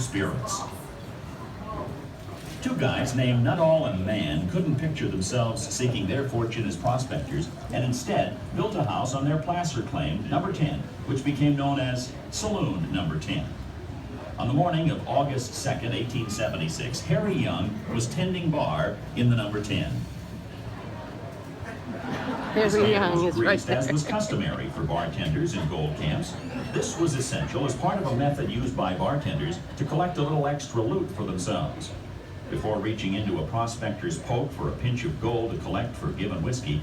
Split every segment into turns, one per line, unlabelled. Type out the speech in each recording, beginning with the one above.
spirits. Two guys named Nuttall and Mann couldn't picture themselves seeking their fortune as prospectors, and instead built a house on their placer claim, number 10, which became known as Saloon Number 10. On the morning of August 2nd, 1876, Harry Young was tending bar in the number 10.
Harry Young is right there.
As was customary for bartenders in gold camps. This was essential as part of a method used by bartenders to collect a little extra loot for themselves. Before reaching into a prospector's poke for a pinch of gold to collect for given whiskey,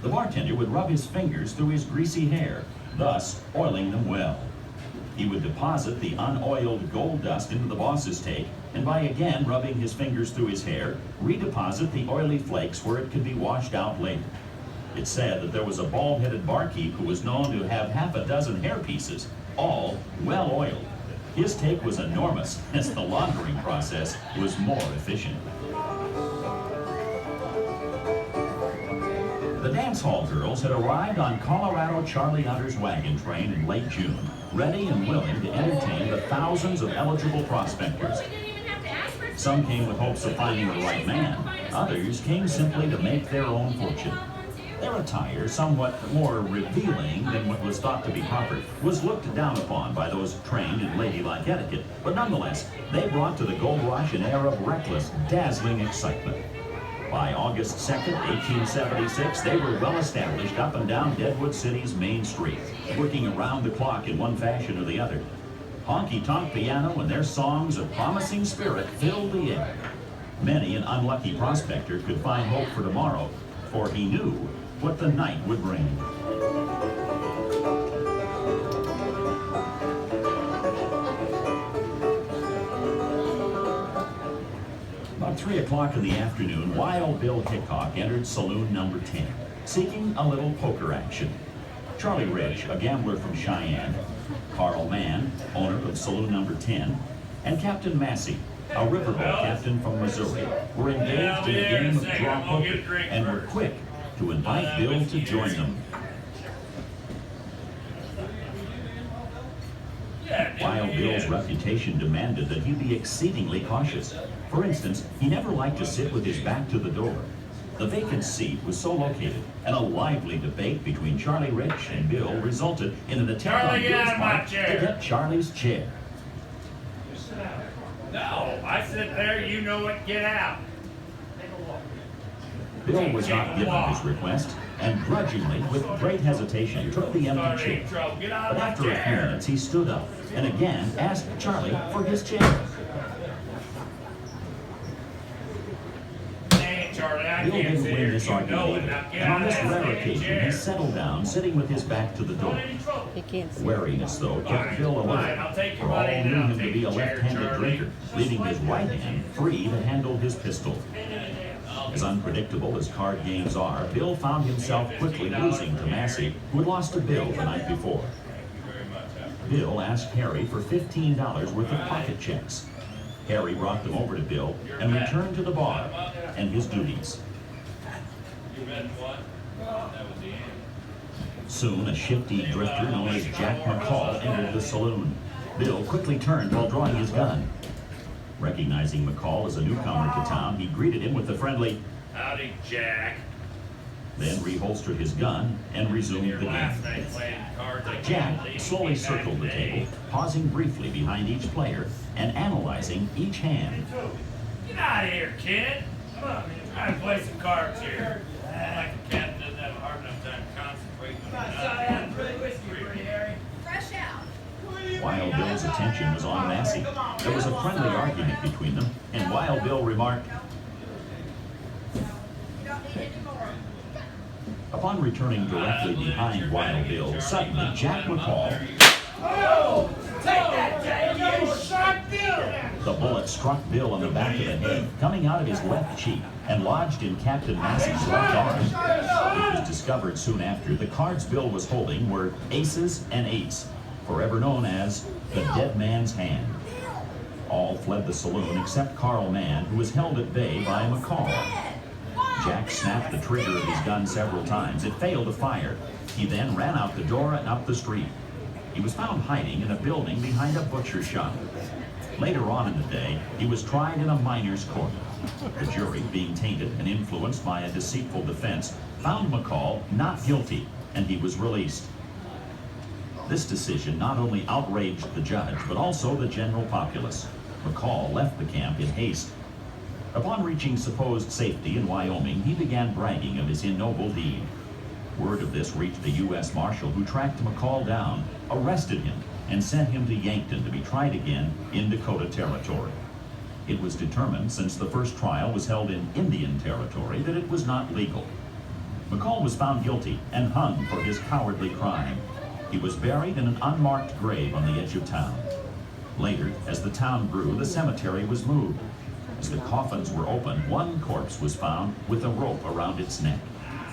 the bartender would rub his fingers through his greasy hair, thus oiling them well. He would deposit the unoiled gold dust into the boss's take, and by again rubbing his fingers through his hair, redeposit the oily flakes where it could be washed out later. It's said that there was a bald-headed barkeep who was known to have half a dozen hair pieces, all well oiled. His take was enormous, as the laundering process was more efficient. The dance hall girls had arrived on Colorado Charlie Hunter's wagon train in late June, ready and willing to entertain the thousands of eligible prospectors. Some came with hopes of finding the right man. Others came simply to make their own fortune. Their attire, somewhat more revealing than what was thought to be proper, was looked down upon by those trained in ladylike etiquette, but nonetheless, they brought to the gold rush an air of reckless, dazzling excitement. By August 2nd, 1876, they were well established up and down Deadwood City's main street, working around the clock in one fashion or the other. Honky-tonk piano and their songs of promising spirit filled the air. Many an unlucky prospector could find hope for tomorrow, for he knew what the night would bring. About 3 o'clock in the afternoon, Wild Bill Hickok entered Saloon Number 10, seeking a little poker action. Charlie Rich, a gambler from Cheyenne, Carl Mann, owner of Saloon Number 10, and Captain Massey, a riverboat captain from Missouri, were engaged in a game of draw poker and were quick to invite Bill to join them. Wild Bill's reputation demanded that he be exceedingly cautious. For instance, he never liked to sit with his back to the door. The vacant seat was so located, and a lively debate between Charlie Rich and Bill resulted in an attempt on Bill's part to get Charlie's chair.
No, I sit there, you know it, get out.
Bill was not given his request, and grudgingly, with great hesitation, took the empty chair. But after a few minutes, he stood up and again asked Charlie for his chair. Bill didn't win this argument either, and on this rare occasion, he settled down, sitting with his back to the door. Wariness, though, kept Bill alert, for all knew him to be a left-handed drinker, leaving his right hand free to handle his pistol. As unpredictable as card games are, Bill found himself quickly losing to Massey, who had lost to Bill the night before. Bill asked Harry for $15 worth of pocket checks. Harry brought them over to Bill and returned to the bar and his duties. Soon, a shifty drifter known as Jack McCall entered the saloon. Bill quickly turned while drawing his gun. Recognizing McCall as a newcomer to town, he greeted him with the friendly,
"Howdy, Jack."
Then reholstered his gun and resumed the game. Jack slowly circled the table, pausing briefly behind each player and analyzing each hand.
Get out of here, kid. Come on, try to play some cards here. Like a cat doesn't have a hard enough time concentrating.
Fresh out.
Wild Bill's attention was on Massey. There was a friendly argument between them, and Wild Bill remarked, upon returning directly behind Wild Bill, suddenly Jack McCall.
Oh! Take that, Jack! You shot Bill!
The bullet struck Bill on the back of the head, coming out of his left cheek, and lodged in Captain Massey's left arm. It was discovered soon after the cards Bill was holding were aces and eights, forever known as the dead man's hand. All fled the saloon except Carl Mann, who was held at bay by McCall. Jack snapped the trigger of his gun several times. It failed to fire. He then ran out the door and up the street. He was found hiding in a building behind a butcher shop. Later on in the day, he was tried in a minor's court. The jury, being tainted and influenced by a deceitful defense, found McCall not guilty, and he was released. This decision not only outraged the judge, but also the general populace. McCall left the camp in haste. Upon reaching supposed safety in Wyoming, he began bragging of his ignoble deed. Word of this reached the U.S. Marshal, who tracked McCall down, arrested him, and sent him to Yankton to be tried again in Dakota Territory. It was determined, since the first trial was held in Indian Territory, that it was not legal. McCall was found guilty and hung for his cowardly crime. He was buried in an unmarked grave on the edge of town. Later, as the town grew, the cemetery was moved. As the coffins were opened, one corpse was found with a rope around its neck.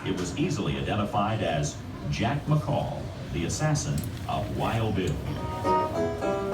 It was easily identified as Jack McCall, the assassin of Wild Bill.